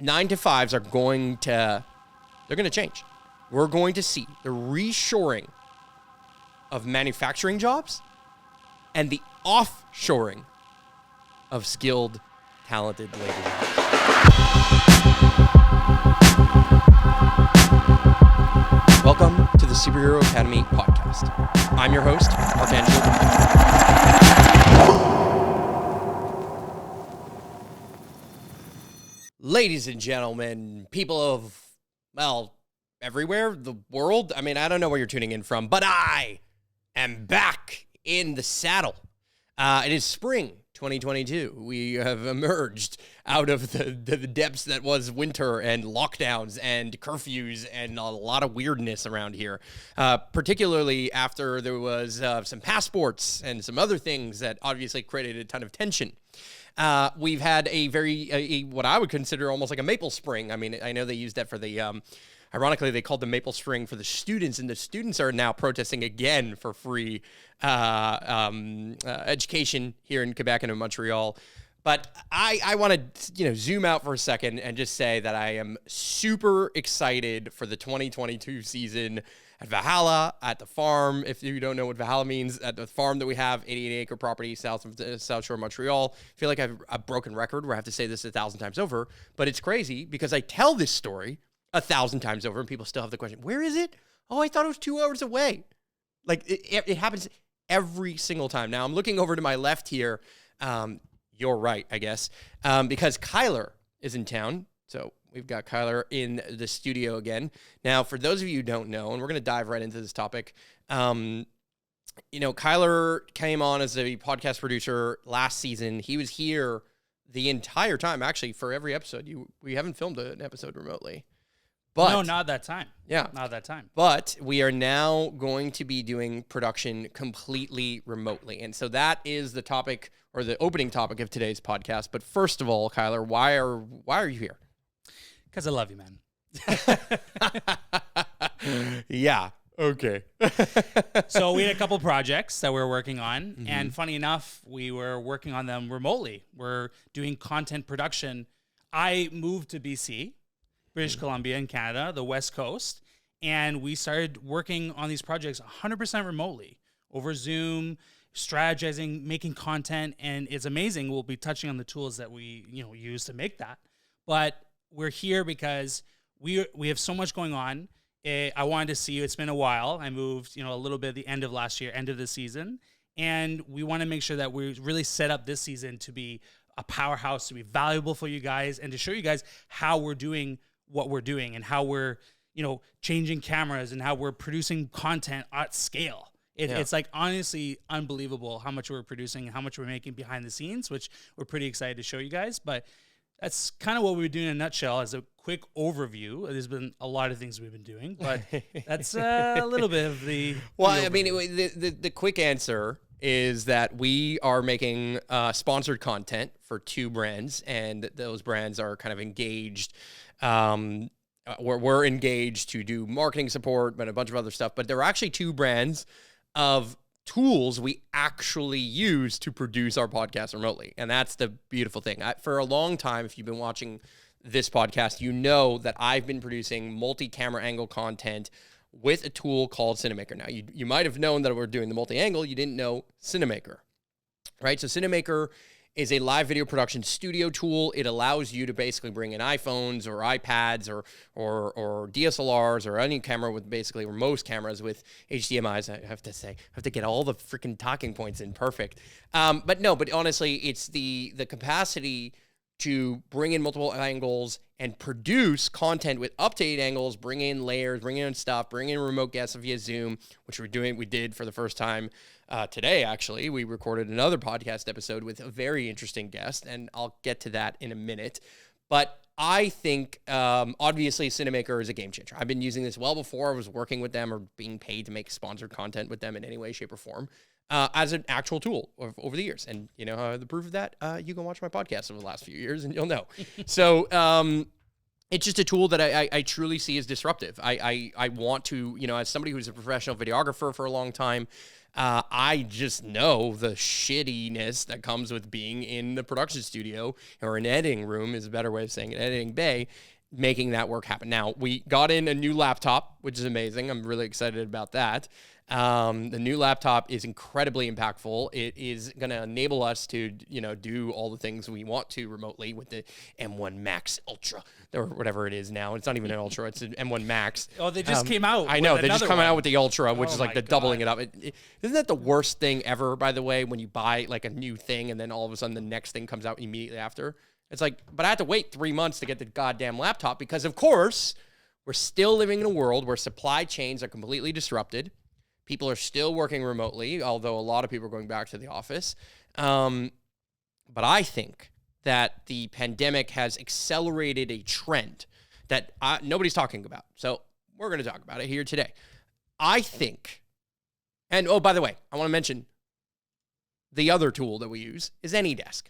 9-to-5s are they're going to change. We're going to see the reshoring of manufacturing jobs and the offshoring of skilled, talented labor. Welcome to the Superhero Academy podcast. I'm your host, Archangelo. Ladies and gentlemen, people of, everywhere, the world. I mean, I don't know where you're tuning in from, but I am back in the saddle. It is spring 2022. We have emerged out of the depths that was winter and lockdowns and curfews and a lot of weirdness around here, particularly after there was some passports and some other things that obviously created a ton of tension. We've had a what I would consider almost like a maple spring. I mean, I know they used that for the, ironically, they called the maple spring for the students, and the students are now protesting again for free education here in Quebec and in Montreal. But I want to, zoom out for a second and just say that I am super excited for the 2022 season at Valhalla, at the farm. If you don't know what Valhalla means, at the farm that we have, 88-acre property south of the South Shore of Montreal. I feel like I have a broken record where I have to say this 1,000 times over, but it's crazy because I tell this story 1,000 times over and people still have the question, where is it? Oh, I thought it was 2 hours away. Like, it happens every single time. Now, I'm looking over to my left here. You're right, I guess, because Kyler is in town. So we've got Kyler in the studio again. Now, for those of you who don't know, and we're going to dive right into this topic, Kyler came on as a podcast producer last season. He was here the entire time, actually, for every episode. We haven't filmed an episode remotely. But, no, not that time. Yeah. Not that time. But we are now going to be doing production completely remotely. And so that is the topic, or the opening topic of today's podcast. But first of all, Kyler, why are you here? Because I love you, man. Yeah. Okay. So we had a couple projects that we were working on. Mm-hmm. And funny enough, we were working on them remotely. We're doing content production. I moved to BC, British Columbia in Canada, the West Coast. And we started working on these projects 100% remotely over Zoom, strategizing, making content. And it's amazing. We'll be touching on the tools that we use to make that. But we're here because we have so much going on. I wanted to see you. It's been a while. I moved, a little bit at the end of last year, end of the season. And we want to make sure that we really set up this season to be a powerhouse, to be valuable for you guys, and to show you guys how we're doing what we're doing and how we're, changing cameras and how we're producing content at scale. It's like honestly unbelievable how much we're producing and how much we're making behind the scenes, which we're pretty excited to show you guys. But that's kind of what we're doing in a nutshell as a quick overview. There's been a lot of things we've been doing, but that's a little bit of the... Well, I mean, the quick answer is that we are making sponsored content for 2 brands, and those brands are kind of engaged. We're engaged to do marketing support and a bunch of other stuff, but there are actually 2 brands of tools we actually use to produce our podcast remotely. And that's the beautiful thing. For a long time, if you've been watching this podcast, you know that I've been producing multi-camera angle content with a tool called Cinemaker. Now, you might have known that we're doing the multi-angle. You didn't know Cinemaker, right? So Cinemaker is a live video production studio tool. It allows you to basically bring in iPhones or iPads or DSLRs or any camera with basically, or most cameras with HDMIs. I have to get all the freaking talking points in perfect. But honestly, it's the capacity to bring in multiple angles and produce content with up to 8 angles, bring in layers, bring in stuff, bring in remote guests via Zoom, which we did for the first time today, actually. We recorded another podcast episode with a very interesting guest, and I'll get to that in a minute. But I think, obviously, Cinemaker is a game changer. I've been using this well before I was working with them or being paid to make sponsored content with them in any way, shape, or form. As an actual tool over the years. And the proof of that, you can watch my podcast over the last few years and you'll know. So it's just a tool that I truly see as disruptive. I want to, as somebody who's a professional videographer for a long time, I just know the shittiness that comes with being in the production studio, or an editing room is a better way of saying it, editing bay, making that work happen. Now, we got in a new laptop, which is amazing. I'm really excited about that. The new laptop is incredibly impactful. It is going to enable us to, do all the things we want to remotely with the M1 Max Ultra, or whatever it is now. It's not even an Ultra, it's an M1 Max. Oh, they just came out. I know, they just come out with the Ultra, which Oh is like my the doubling God. it up. Isn't that the worst thing ever, by the way, when you buy like a new thing and then all of a sudden the next thing comes out immediately after? It's like, but I had to wait 3 months to get the goddamn laptop because, of course, we're still living in a world where supply chains are completely disrupted. People are still working remotely, although a lot of people are going back to the office. But I think that the pandemic has accelerated a trend that nobody's talking about. So we're going to talk about it here today. I think, and oh, by the way, I want to mention the other tool that we use is AnyDesk,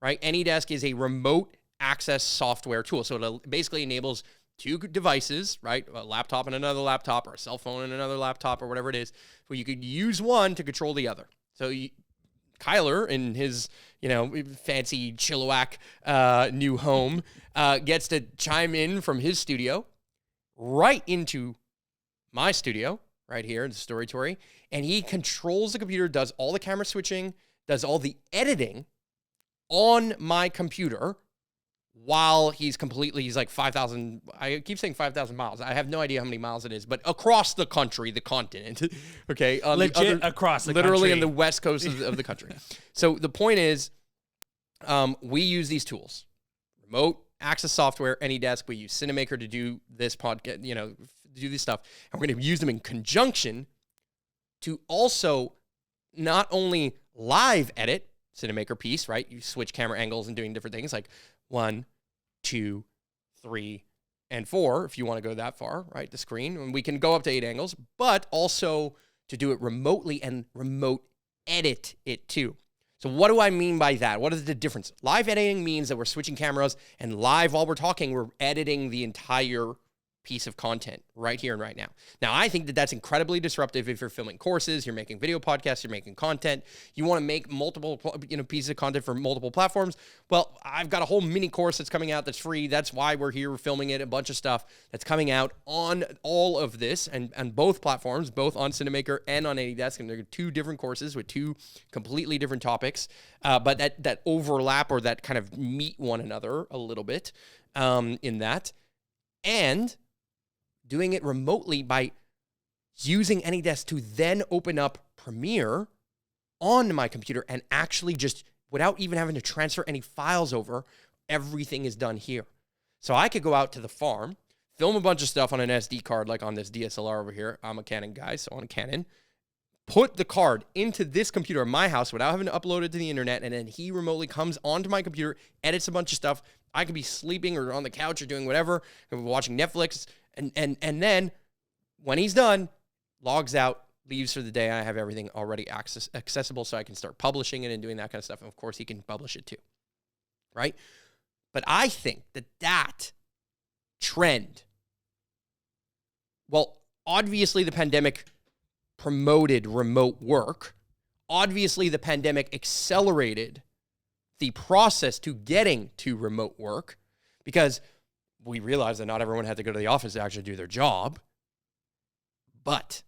right? AnyDesk is a remote access software tool. So it basically enables two devices, right? A laptop and another laptop, or a cell phone and another laptop, or whatever it is, where you could use one to control the other. So Kyler, in his, fancy Chilliwack new home, gets to chime in from his studio right into my studio right here in the Storytory, and he controls the computer, does all the camera switching, does all the editing on my computer, while he's like 5,000, I keep saying 5,000 miles. I have no idea how many miles it is, but across the country, the continent, okay? Legit across the literally country. in the west coast of the country. So the point is, we use these tools. Remote access software, AnyDesk. We use Cinemaker to do this podcast, do this stuff. And we're going to use them in conjunction to also not only live edit Cinemaker piece, right? You switch camera angles and doing different things like 1, 2, 3, and 4, if you want to go that far, right? The screen, and we can go up to 8 angles, but also to do it remotely and remote edit it too. So what do I mean by that? What is the difference? Live editing means that we're switching cameras, and live while we're talking, we're editing the entire piece of content right here and right now. Now, I think that that's incredibly disruptive if you're filming courses, you're making video podcasts, you're making content, you want to make multiple pieces of content for multiple platforms. Well, I've got a whole mini course that's coming out that's free. That's why we're here. We're filming it, a bunch of stuff that's coming out on all of this and both platforms, both on Cinemaker and on AnyDesk. And they're two different courses with two completely different topics, but that overlap or that kind of meet one another a little bit in that. And doing it remotely by using AnyDesk to then open up Premiere on my computer and actually just, without even having to transfer any files over, everything is done here. So I could go out to the farm, film a bunch of stuff on an SD card, like on this DSLR over here. I'm a Canon guy, so on a Canon. Put the card into this computer in my house without having to upload it to the internet, and then he remotely comes onto my computer, edits a bunch of stuff. I could be sleeping or on the couch or doing whatever, or watching Netflix, and then when he's done, logs out, leaves for the day. I have everything already accessible, so I can start publishing it and doing that kind of stuff. And of course, he can publish it too, right? But I think that trend, well, obviously the pandemic promoted remote work. Obviously, the pandemic accelerated the process to getting to remote work because we realized that not everyone had to go to the office to actually do their job. But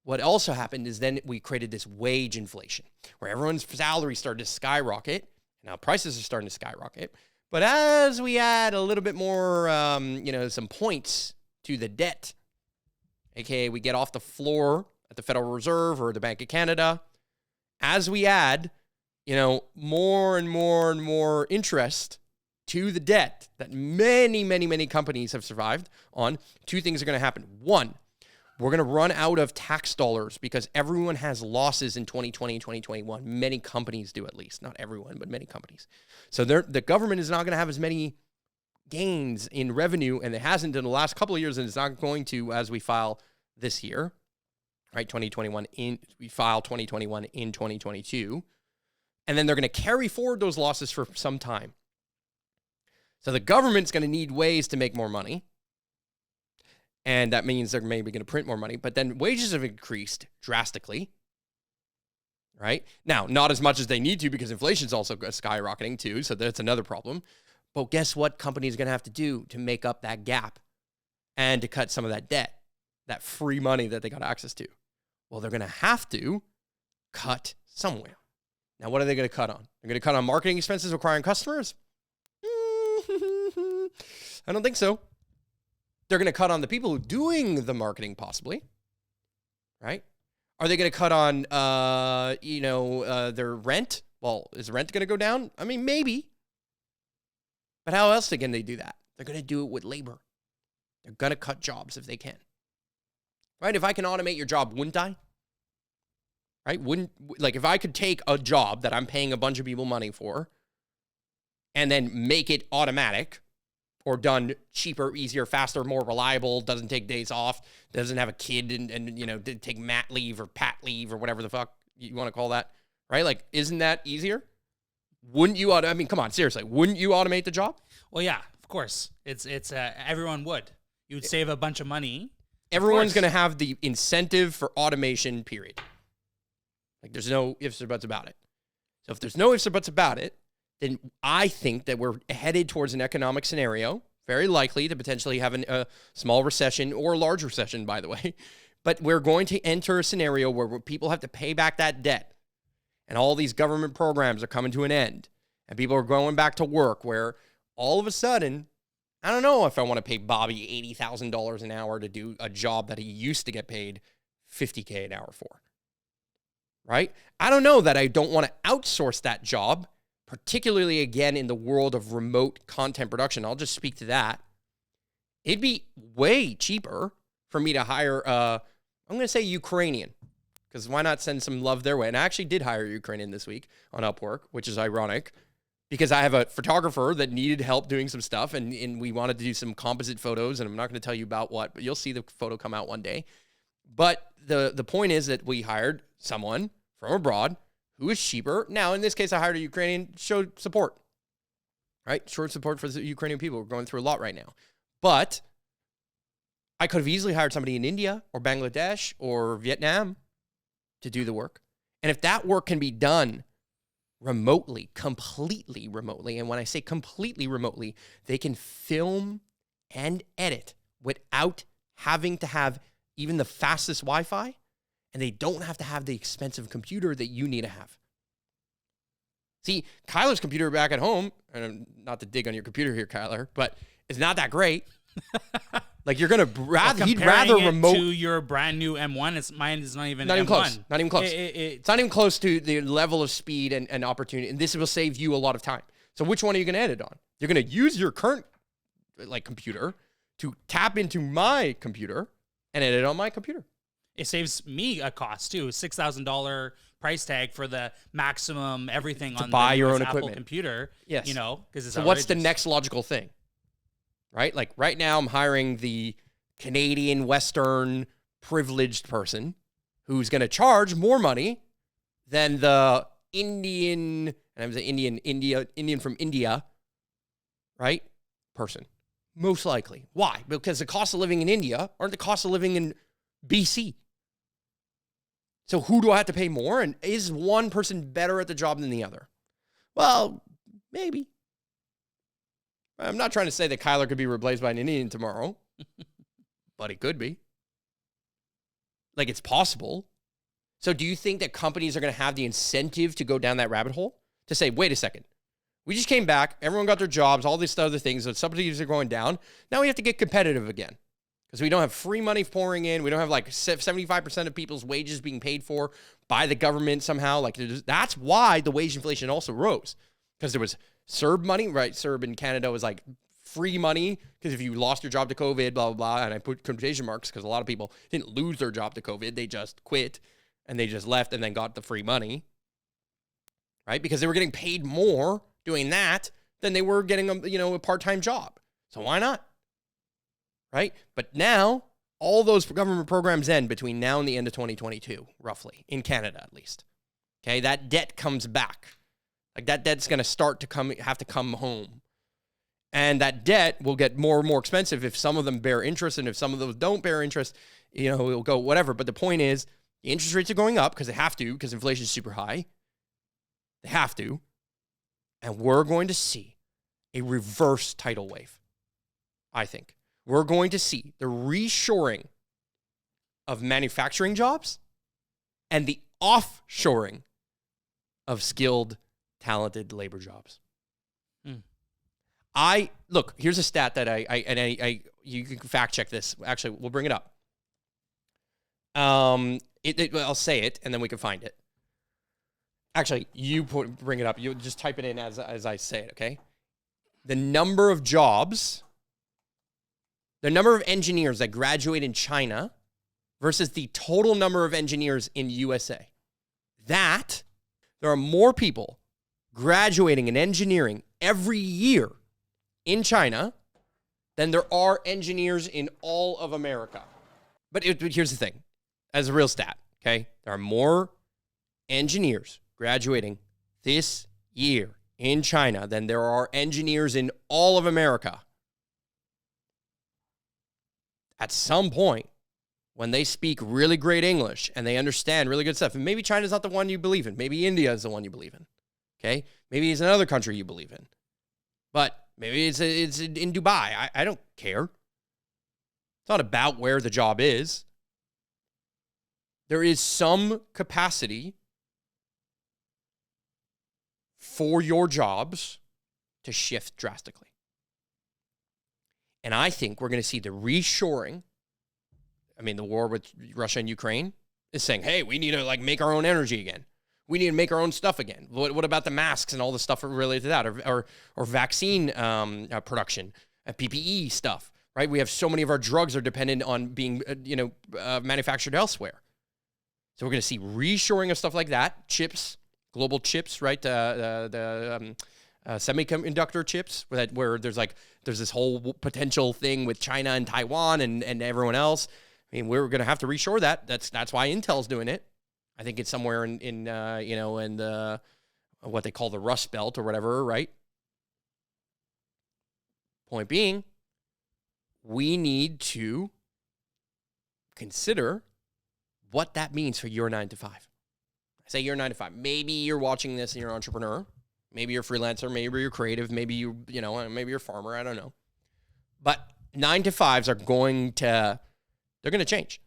what also happened is then we created this wage inflation where everyone's salary started to skyrocket. Now prices are starting to skyrocket. But as we add a little bit more, some points to the debt, aka we get off the floor at the Federal Reserve or the Bank of Canada, as we add, more and more and more interest to the debt that many, many, many companies have survived on, two things are going to happen. One, we're going to run out of tax dollars because everyone has losses in 2020 and 2021. Many companies do, at least. Not everyone, but many companies. So the government is not going to have as many gains in revenue, and it hasn't in the last couple of years, and it's not going to as we file this year, right? We file 2021 in 2022. And then they're going to carry forward those losses for some time. So the government's going to need ways to make more money. And that means they're maybe going to print more money. But then wages have increased drastically. Right? Now, not as much as they need to because inflation's also skyrocketing too. So that's another problem. But guess what companies are going to have to do to make up that gap and to cut some of that debt, that free money that they got access to? Well, they're going to have to cut somewhere. Now, what are they going to cut on? They're going to cut on marketing expenses acquiring customers? I don't think so. They're going to cut on the people doing the marketing, possibly. Right? Are they going to cut on, their rent? Well, is rent going to go down? I mean, maybe. But how else can they do that? They're going to do it with labor. They're going to cut jobs if they can. Right? If I can automate your job, wouldn't I? Right? If I could take a job that I'm paying a bunch of people money for and then make it automatic or done cheaper, easier, faster, more reliable, doesn't take days off, doesn't have a kid and take mat leave or pat leave or whatever the fuck you want to call that, right? Like, isn't that easier? Wouldn't you come on, seriously, wouldn't you automate the job? Well, yeah, of course. It's everyone would. You would save a bunch of money. Everyone's going to have the incentive for automation, period. Like, there's no ifs or buts about it. So if there's no ifs or buts about it, then I think that we're headed towards an economic scenario, very likely to potentially have a small recession or a large recession, by the way. But we're going to enter a scenario where people have to pay back that debt. And all these government programs are coming to an end. And people are going back to work where all of a sudden, I don't know if I want to pay Bobby $80,000 an hour to do a job that he used to get paid $50K an hour for. Right? I don't know that I don't want to outsource that job, particularly again in the world of remote content production. I'll just speak to that. It'd be way cheaper for me to hire, I'm going to say Ukrainian, because why not send some love their way? And I actually did hire a Ukrainian this week on Upwork, which is ironic, because I have a photographer that needed help doing some stuff, and we wanted to do some composite photos, and I'm not going to tell you about what, but you'll see the photo come out one day. But the point is that we hired someone from abroad who is cheaper. Now, in this case, I hired a Ukrainian, showed support, right? Showed support for the Ukrainian people. We're going through a lot right now. But I could have easily hired somebody in India or Bangladesh or Vietnam to do the work. And if that work can be done remotely, completely remotely, and when I say completely remotely, they can film and edit without having to have even the fastest Wi-Fi, and they don't have to have the expensive computer that you need to have. See, Kyler's computer back at home, and not to dig on your computer here, Kyler, but it's not that great. Like, you're gonna he'd rather remote to your brand new M1. Mine is not even M1. Close. Not even close. It's not even close to the level of speed and opportunity. And this will save you a lot of time. So which one are you gonna edit on? You're gonna use your current computer to tap into my computer and edit on my computer. It saves me a cost too. $6,000 price tag for the maximum everything to on buy your own Apple equipment computer. Yes. Because it's so. outrageous. What's the next logical thing? Right? Like right now, I'm hiring the Canadian Western privileged person who's going to charge more money than the Indian, and I'm saying Indian from India, right? Person. Most likely. Why? Because the cost of living in India aren't the cost of living in BC. So who do I have to pay more? And is one person better at the job than the other? Well, maybe. I'm not trying to say that Kyler could be replaced by an Indian tomorrow, but he could be. Like, it's possible. So do you think that companies are going to have the incentive to go down that rabbit hole? To say, wait a second, we just came back, everyone got their jobs, all these other things, the subsidies are going down. Now we have to get competitive again because we don't have free money pouring in. We don't have 75% of people's wages being paid for by the government somehow. That's why the wage inflation also rose, because there was CERB money, right? CERB in Canada was free money because if you lost your job to COVID, blah, blah, blah. And I put quotation marks because a lot of people didn't lose their job to COVID. They just quit and they just left and then got the free money, right? Because they were getting paid more doing that than they were getting a part-time job. So why not? Right? But now all those government programs end between now and the end of 2022, roughly, in Canada at least. Okay, that debt comes back. That debt's going to have to come home. And that debt will get more and more expensive if some of them bear interest, and if some of those don't bear interest, it'll go whatever. But the point is, the interest rates are going up because they have to, because inflation is super high. They have to. And we're going to see a reverse tidal wave, I think. We're going to see the reshoring of manufacturing jobs and the offshoring of skilled, talented labor jobs. Look, here's a stat that you can fact check this. Actually, we'll bring it up. I'll say it, and then we can find it. Actually, bring it up. You just type it in as I say it, okay? The number of jobs, the number of engineers that graduate in China versus the total number of engineers in USA. That there are more people graduating in engineering every year in China than there are engineers in all of America. But here's the thing, as a real stat, okay? There are more engineers graduating this year in China than there are engineers in all of America. At some point, when they speak really great English and they understand really good stuff, and maybe China's not the one you believe in, maybe India is the one you believe in, okay? Maybe it's another country you believe in, but maybe it's in Dubai. I don't care. It's not about where the job is. There is some capacity for your jobs to shift drastically. And I think we're going to see the reshoring. I mean, the war with Russia and Ukraine is saying, hey, we need to make our own energy again. We need to make our own stuff again. What about the masks and all the stuff related to that, or vaccine production, PPE stuff, right? We have so many of our drugs are dependent on being, manufactured elsewhere. So we're going to see reshoring of stuff like that, chips, global chips, right? The semiconductor chips, where there's this whole potential thing with China and Taiwan and everyone else. I mean, we're going to have to reshore that. That's why Intel's doing it. I think it's somewhere in the what they call the Rust Belt or whatever, right? Point being, we need to consider what that means for your 9 to 5. I say your 9 to 5. Maybe you're watching this and you're an entrepreneur. Maybe you're a freelancer. Maybe you're creative. Maybe maybe you're a farmer. I don't know. But 9 to 5s are going to change.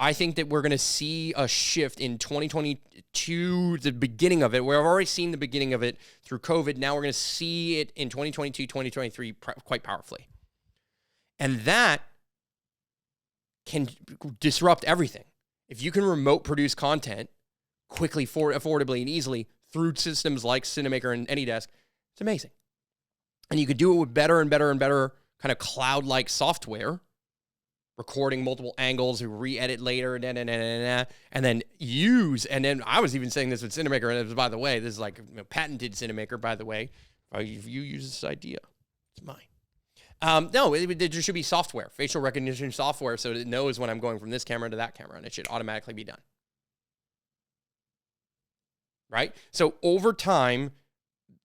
I think that we're going to see a shift in 2022, the beginning of it. We've already seen the beginning of it through COVID. Now we're going to see it in 2022, 2023 quite powerfully. And that can disrupt everything. If you can remote produce content quickly, affordably, and easily through systems like Cinemaker and AnyDesk, it's amazing. And you could do it with better and better and better kind of cloud-like software, recording multiple angles, re-edit later, and then use. And then I was even saying this with Cinemaker, and it was, by the way, this is patented Cinemaker, by the way. If you use this idea, it's mine. No, there should be software, facial recognition software, so it knows when I'm going from this camera to that camera, and it should automatically be done. Right? So over time,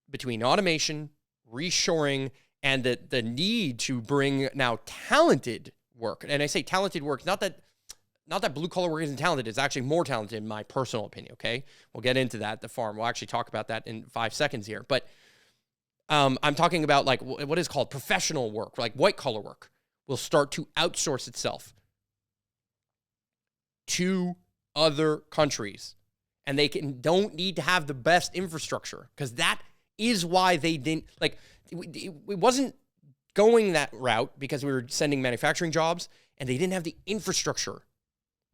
between automation, reshoring, and the need to bring now talented work, and I say talented work, not that blue collar work isn't talented, it's actually more talented in my personal opinion, okay? We'll get into that, the farm. We'll actually talk about that in 5 seconds here. But I'm talking about what is called professional work, like white collar work, will start to outsource itself to other countries. And they don't need to have the best infrastructure, because that is why they didn't, it wasn't going that route because we were sending manufacturing jobs and they didn't have the infrastructure.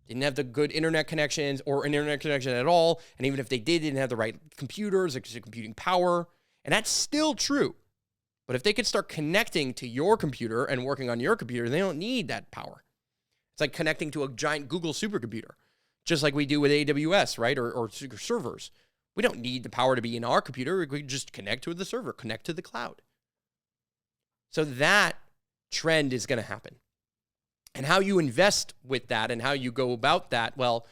Didn't have the good internet connections or an internet connection at all. And even if they didn't have the right computers, computing power. And that's still true. But if they could start connecting to your computer and working on your computer, they don't need that power. It's like connecting to a giant Google supercomputer, just like we do with AWS, right? Or servers. We don't need the power to be in our computer. We just connect to the server, connect to the cloud. So that trend is going to happen. And how you invest with that and how you go about that, well,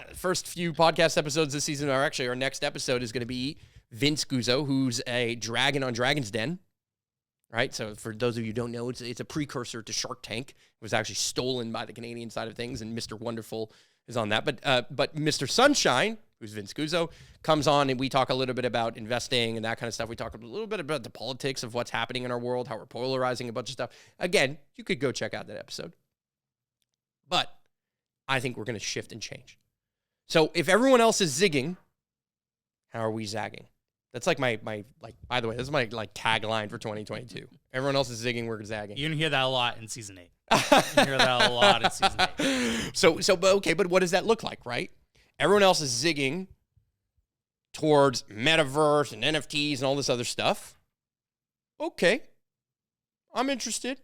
the first few podcast episodes this season are actually, our next episode is going to be Vince Guzzo, who's a dragon on Dragon's Den. right? So for those of you who don't know, it's a precursor to Shark Tank. It was actually stolen by the Canadian side of things, and Mr. Wonderful is on that. But Mr. Sunshine, who's Vince Guzzo, comes on, and we talk a little bit about investing and that kind of stuff. We talk a little bit about the politics of what's happening in our world, how we're polarizing a bunch of stuff. Again, you could go check out that episode. But I think we're going to shift and change. So if everyone else is zigging, how are we zagging? That's like my by the way, this is my tagline for 2022. Everyone else is zigging, we're zagging. You're going to hear that a lot in season 8. You hear that a lot in season 8. But what does that look like, right? Everyone else is zigging towards metaverse and NFTs and all this other stuff. Okay. I'm interested.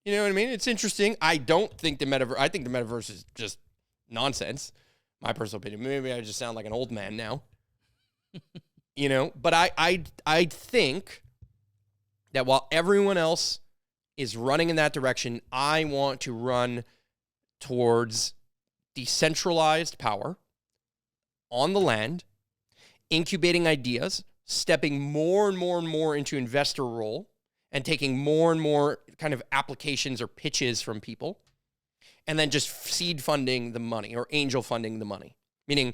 You know what I mean? It's interesting. I think the metaverse is just nonsense. My personal opinion. Maybe I just sound like an old man now. But I think that while everyone else is running in that direction, I want to run towards decentralized power on the land, incubating ideas, stepping more and more and more into investor role, and taking more and more kind of applications or pitches from people, and then just seed funding the money or angel funding the money. Meaning,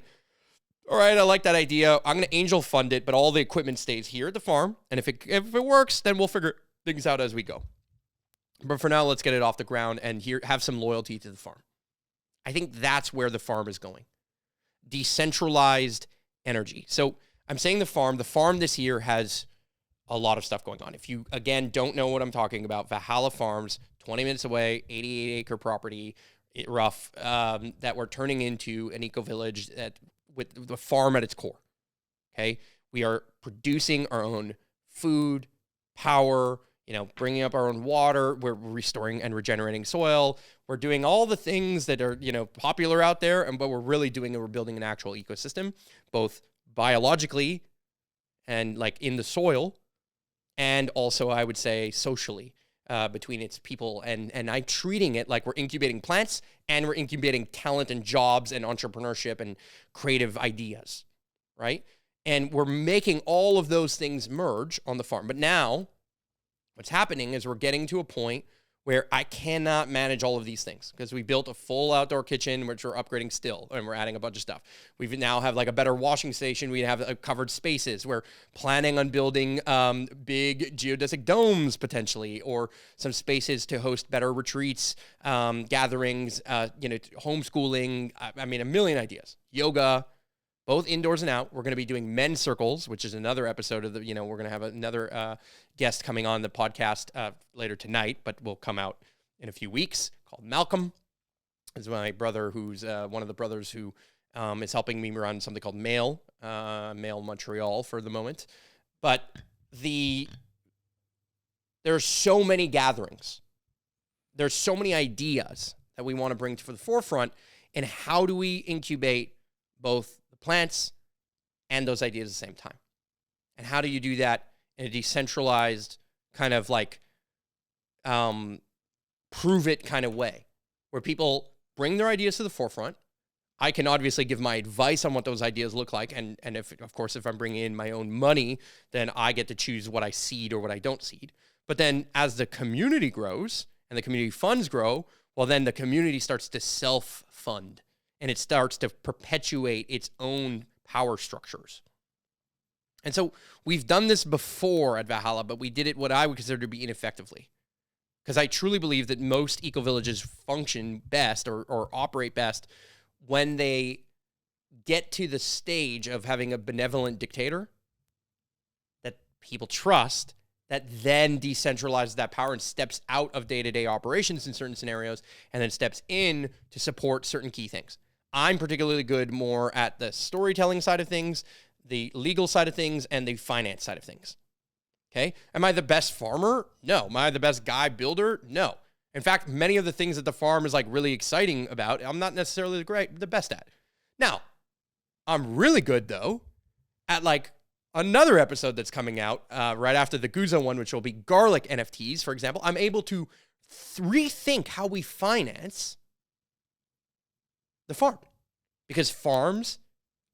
all right, I like that idea. I'm going to angel fund it, but all the equipment stays here at the farm. And if it works, then we'll figure things out as we go. But for now, let's get it off the ground and have some loyalty to the farm. I think that's where the farm is going. Decentralized energy. So I'm saying the farm this year has a lot of stuff going on. If you, again, don't know what I'm talking about, Valhalla Farms, 20 minutes away, 88-acre property, rough, that we're turning into an eco-village with the farm at its core, okay? We are producing our own food, power, bringing up our own water. We're restoring and regenerating soil. We're doing all the things that are, popular out there, but we're really we're building an actual ecosystem, both biologically and in the soil, and also I would say socially between its people. And I'm treating it like we're incubating plants and we're incubating talent and jobs and entrepreneurship and creative ideas, right? And we're making all of those things merge on the farm. But now what's happening is we're getting to a point where I cannot manage all of these things because we built a full outdoor kitchen, which we're upgrading still, and we're adding a bunch of stuff. We now have a better washing station. We have covered spaces. We're planning on building big geodesic domes potentially, or some spaces to host better retreats, gatherings, homeschooling. I mean, a million ideas. Yoga, both indoors and out. We're going to be doing men's circles, which is another episode of we're going to have another guest coming on the podcast later tonight, but will come out in a few weeks, called Malcolm. Is my brother, who's one of the brothers who is helping me run something called Mail Montreal for the moment. But there are so many gatherings. There's so many ideas that we want to bring to the forefront. And how do we incubate both the plants and those ideas at the same time? And how do you do that in a decentralized kind of prove it kind of way, where people bring their ideas to the forefront? I can obviously give my advice on what those ideas look like. And if I'm bringing in my own money, then I get to choose what I seed or what I don't seed. But then as the community grows and the community funds grow, well, then the community starts to self-fund and it starts to perpetuate its own power structures. And so we've done this before at Valhalla, but we did it what I would consider to be ineffectively. Because I truly believe that most eco-villages function best or operate best when they get to the stage of having a benevolent dictator that people trust, that then decentralizes that power and steps out of day-to-day operations in certain scenarios and then steps in to support certain key things. I'm particularly good more at the storytelling side of things, the legal side of things, and the finance side of things. Okay? Am I the best farmer? No. Am I the best guy builder? No. In fact, many of the things that the farm is really exciting about, I'm not necessarily the best at. Now, I'm really good though at another episode that's coming out right after the Guzzo one, which will be garlic NFTs, for example. I'm able to rethink how we finance the farm. Because farms,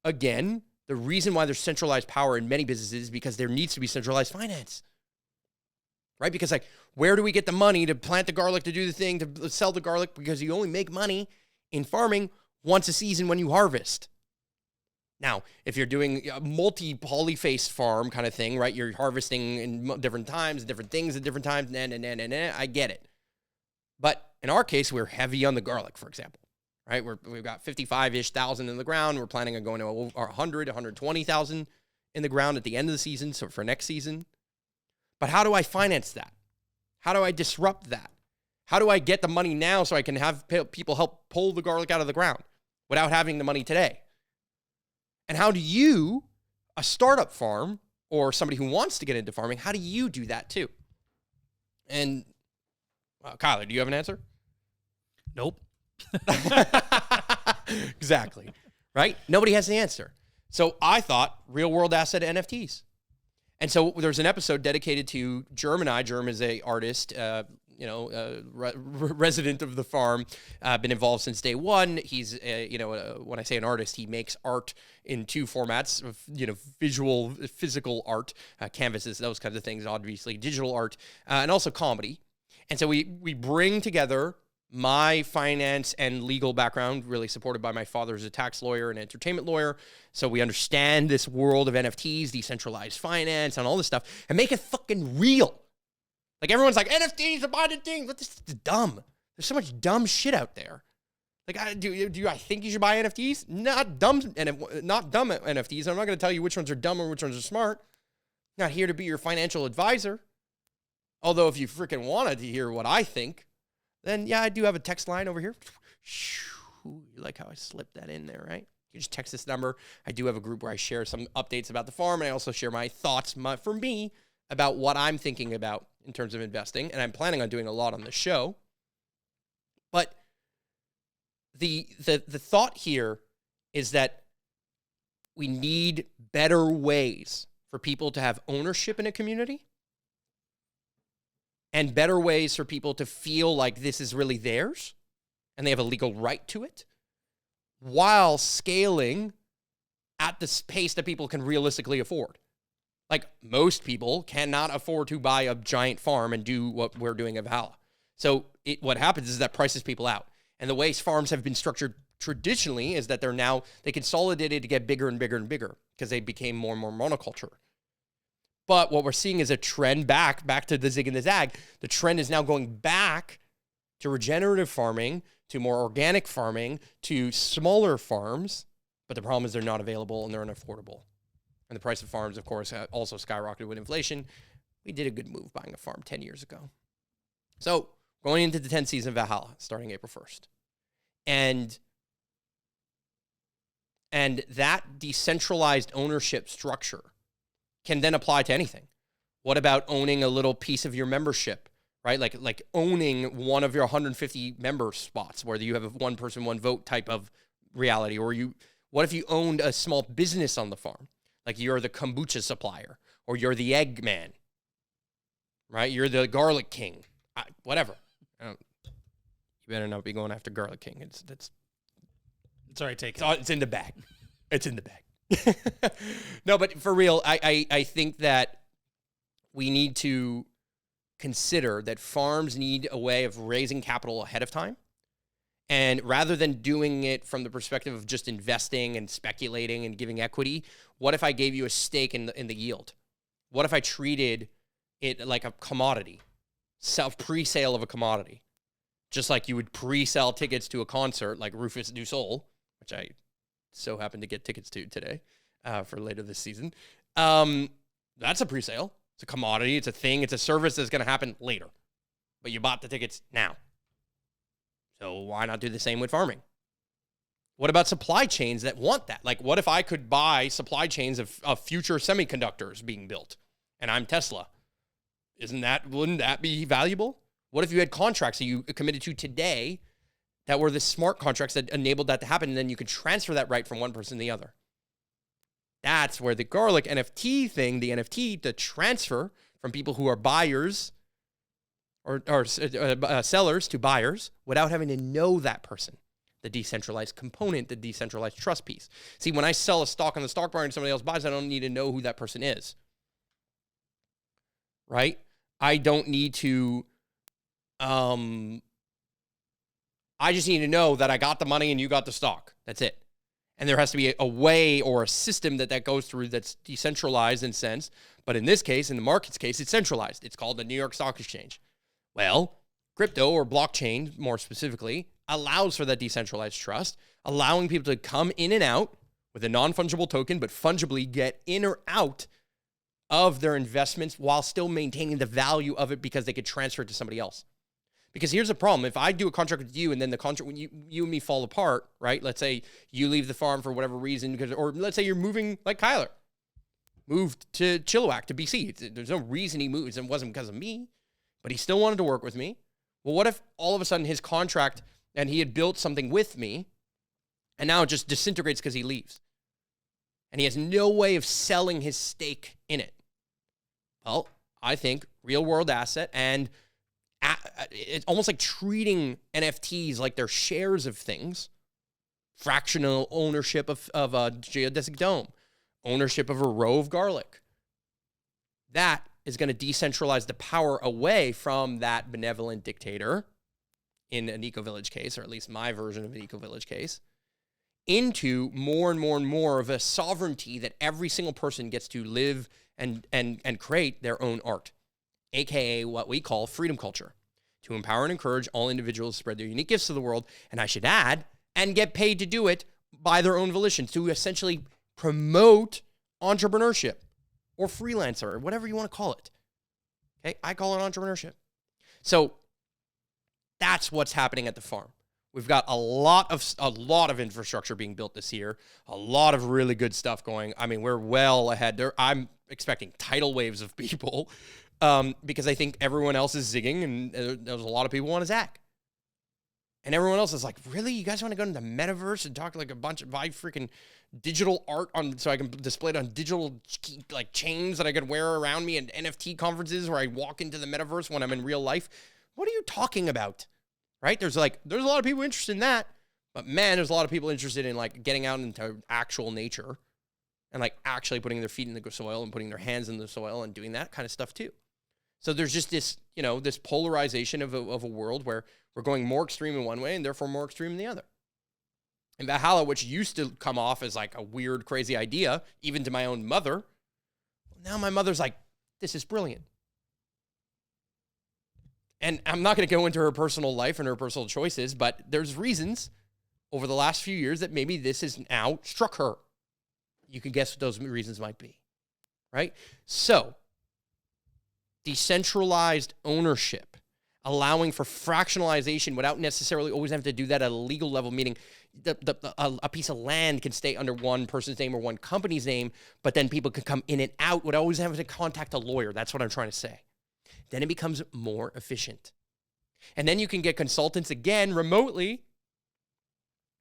again, the reason why there's centralized power in many businesses is because there needs to be centralized finance. right? Because like, where do we get the money to plant the garlic, to do the thing, to sell the garlic? Because you only make money in farming once a season when you harvest. Now, if you're doing a multi-polyface farm kind of thing, right? You're harvesting in different times, different things at different times, I get it. But in our case, we're heavy on the garlic, for example, right? We've got 55-ish thousand in the ground. We're planning on going to 100, 120,000 in the ground at the end of the season, so for next season. But how do I finance that? How do I disrupt that? How do I get the money now so I can have people help pull the garlic out of the ground without having the money today? And how do you, a startup farm or somebody who wants to get into farming, how do you do that too? And Kyler, do you have an answer? Nope. Exactly. Right? Nobody has the answer. So I thought real world asset NFTs. And so there's an episode dedicated to Germ and I. Germ is a artist, resident of the farm, been involved since day one. He's, when I say an artist, he makes art in two formats of, visual, physical art, canvases, those kinds of things, obviously digital art, and also comedy. And so we bring together my finance and legal background, really supported by my father as a tax lawyer and entertainment lawyer. So we understand this world of NFTs, decentralized finance, and all this stuff, and make it fucking real. Like everyone's like, NFTs are buying things, but this is dumb. There's so much dumb shit out there. Like, do I think you should buy NFTs? Not dumb NFTs. I'm not going to tell you which ones are dumb or which ones are smart. I'm not here to be your financial advisor. Although if you freaking wanted to hear what I think, then yeah, I do have a text line over here. You like how I slipped that in there, right? You just text this number. I do have a group where I share some updates about the farm, and I also share my thoughts for me about what I'm thinking about in terms of investing, and I'm planning on doing a lot on the show. But the thought here is that we need better ways for people to have ownership in a community, and better ways for people to feel like this is really theirs and they have a legal right to it, while scaling at the pace that people can realistically afford. Like, most people cannot afford to buy a giant farm and do what we're doing at Valhalla. So what happens is that prices people out. And the way farms have been structured traditionally is that they consolidated to get bigger and bigger and bigger because they became more and more monoculture. But what we're seeing is a trend back to the zig and the zag. The trend is now going back to regenerative farming, to more organic farming, to smaller farms. But the problem is they're not available and they're unaffordable. And the price of farms, of course, also skyrocketed with inflation. We did a good move buying a farm 10 years ago. So going into the 10th season of Valhalla, starting April 1st. And that decentralized ownership structure can then apply to anything. What about owning a little piece of your membership, right? Like owning one of your 150 member spots where you have a one person, one vote type of reality. Or what if you owned a small business on the farm? Like you're the kombucha supplier, or you're the egg man, right? You're the garlic king, whatever. You better not be going after garlic king. It's already taken. It's in the bag. It's in the bag. No, but for real, I think that we need to consider that farms need a way of raising capital ahead of time. And rather than doing it from the perspective of just investing and speculating and giving equity, what if I gave you a stake in the yield? What if I treated it like a commodity, pre-sale of a commodity? Just like you would pre-sell tickets to a concert like Rufus Du Sol, which I so happen to get tickets to today for later this season. That's a pre-sale. It's a commodity. It's a thing. It's a service that's going to happen later. But you bought the tickets now. So why not do the same with farming? What about supply chains that want that? Like, what if I could buy supply chains of future semiconductors being built, and I'm Tesla? Wouldn't that be valuable? What if you had contracts that you committed to today that were the smart contracts that enabled that to happen, and then you could transfer that right from one person to the other? That's where the garlic NFT thing, the NFT, the transfer from people who are buyers or sellers to buyers without having to know that person. The decentralized component, the decentralized trust piece. See, when I sell a stock on the stock market and somebody else buys, I don't need to know who that person is. Right? I don't need to, I just need to know that I got the money and you got the stock. That's it. And there has to be a way or a system that goes through that's decentralized in a sense. But in this case, in the market's case, it's centralized. It's called the New York Stock Exchange. Well, crypto or blockchain, more specifically, allows for that decentralized trust, allowing people to come in and out with a non-fungible token, but fungibly get in or out of their investments while still maintaining the value of it because they could transfer it to somebody else. Because here's the problem. If I do a contract with you and then the contract, when you and me fall apart, right? Let's say you leave the farm for whatever reason, or let's say you're moving like Kyler, moved to Chilliwack, to BC. There's no reason he moved. It wasn't because of me, but he still wanted to work with me. Well, what if all of a sudden his contract and he had built something with me and now it just disintegrates because he leaves? And he has no way of selling his stake in it. Well, I think real world asset, and it's almost like treating NFTs like they're shares of things, fractional ownership of a geodesic dome, ownership of a row of garlic. That is going to decentralize the power away from that benevolent dictator in an eco-village case, or at least my version of an eco-village case, into more and more and more of a sovereignty that every single person gets to live and create their own art, aka what we call freedom culture, to empower and encourage all individuals to spread their unique gifts to the world, and I should add, and get paid to do it by their own volition, to essentially promote entrepreneurship or freelancer or whatever you want to call it. Okay, I call it entrepreneurship. So that's what's happening at the farm. We've got a lot of infrastructure being built this year, a lot of really good stuff going. I mean, we're well ahead there. I'm expecting tidal waves of people because I think everyone else is zigging, and there's a lot of people want to zag. And everyone else is like, really? You guys want to go into the metaverse and talk like a bunch of freaking digital art so I can display it on digital like chains that I could wear around me at NFT conferences where I walk into the metaverse when I'm in real life? What are you talking about? Right? There's a lot of people interested in that, but man, there's a lot of people interested in like getting out into actual nature and like actually putting their feet in the soil and putting their hands in the soil and doing that kind of stuff too. So there's just this, this polarization of a world where we're going more extreme in one way and therefore more extreme in the other. And Valhalla, which used to come off as like a weird, crazy idea, even to my own mother, now my mother's like, this is brilliant. And I'm not going to go into her personal life and her personal choices, but there's reasons over the last few years that maybe this has now struck her. You can guess what those reasons might be, right? So, decentralized ownership, allowing for fractionalization without necessarily always having to do that at a legal level, meaning a piece of land can stay under one person's name or one company's name, but then people can come in and out without always having to contact a lawyer. That's what I'm trying to say. Then it becomes more efficient. And then you can get consultants again remotely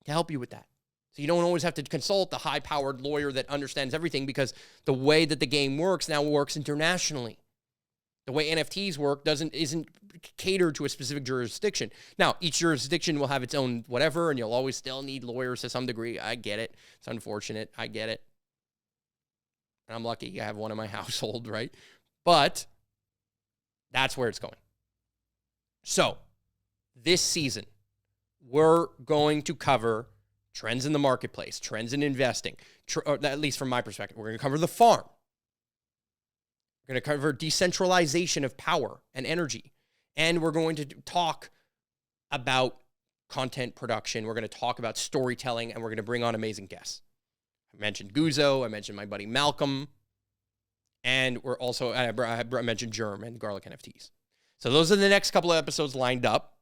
to help you with that. So you don't always have to consult the high-powered lawyer that understands everything, because the way that the game works now works internationally. The way NFTs work isn't catered to a specific jurisdiction. Now, each jurisdiction will have its own whatever, and you'll always still need lawyers to some degree. I get it. It's unfortunate. I get it. And I'm lucky I have one in my household, right? But that's where it's going. So, this season, we're going to cover trends in the marketplace, trends in investing, or at least from my perspective. We're going to cover the farm. We're going to cover decentralization of power and energy. And we're going to talk about content production. We're going to talk about storytelling, and we're going to bring on amazing guests. I mentioned Guzzo. I mentioned my buddy Malcolm. And we're also, I mentioned Germ and Garlic NFTs. So those are the next couple of episodes lined up.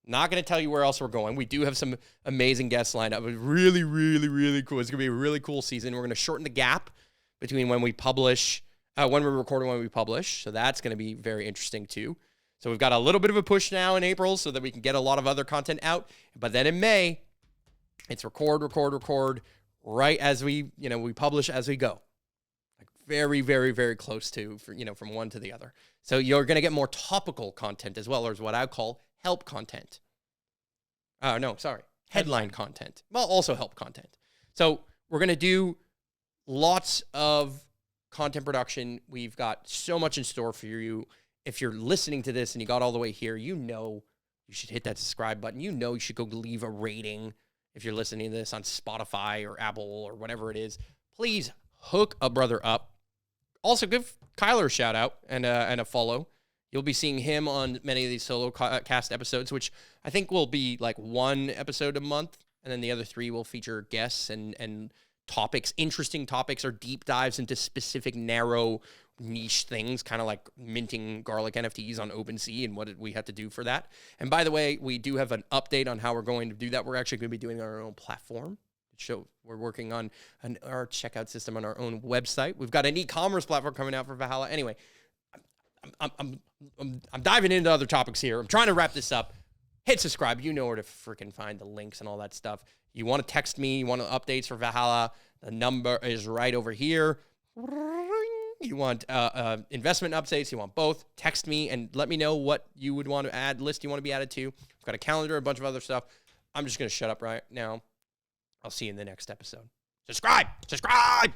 Not going to tell you where else we're going. We do have some amazing guests lined up. It's really, really, really cool. It's going to be a really cool season. We're going to shorten the gap between when we publish, when we record and when we publish. So that's going to be very interesting too. So we've got a little bit of a push now in April so that we can get a lot of other content out. But then in May, it's record, right as we publish as we go. Very, very, very close to, from one to the other. So you're going to get more topical content as well, or what I call help content. Headline content. Well, also help content. So we're going to do lots of content production. We've got so much in store for you. if you're listening to this and you got all the way here, you know you should hit that subscribe button. You know you should go leave a rating if you're listening to this on Spotify or Apple or whatever it is. Please hook a brother up. Also, give Kyler a shout out and a follow. You'll be seeing him on many of these solo cast episodes, which I think will be like one episode a month, and then the other 3 will feature guests and topics, interesting topics, or deep dives into specific narrow niche things, kind of like minting garlic NFTs on OpenSea and what we had to do for that. And by the way, we do have an update on how we're going to do that. We're actually going to be doing our own platform. So we're working on our checkout system on our own website. We've got an e-commerce platform coming out for Valhalla. Anyway, I'm diving into other topics here. I'm trying to wrap this up. Hit subscribe. You know where to freaking find the links and all that stuff. You want to text me. You want updates for Valhalla. The number is right over here. You want investment updates. You want both. Text me and let me know what you would want to add, list you want to be added to. I've got a calendar, a bunch of other stuff. I'm just going to shut up right now. I'll see you in the next episode. Subscribe! Subscribe!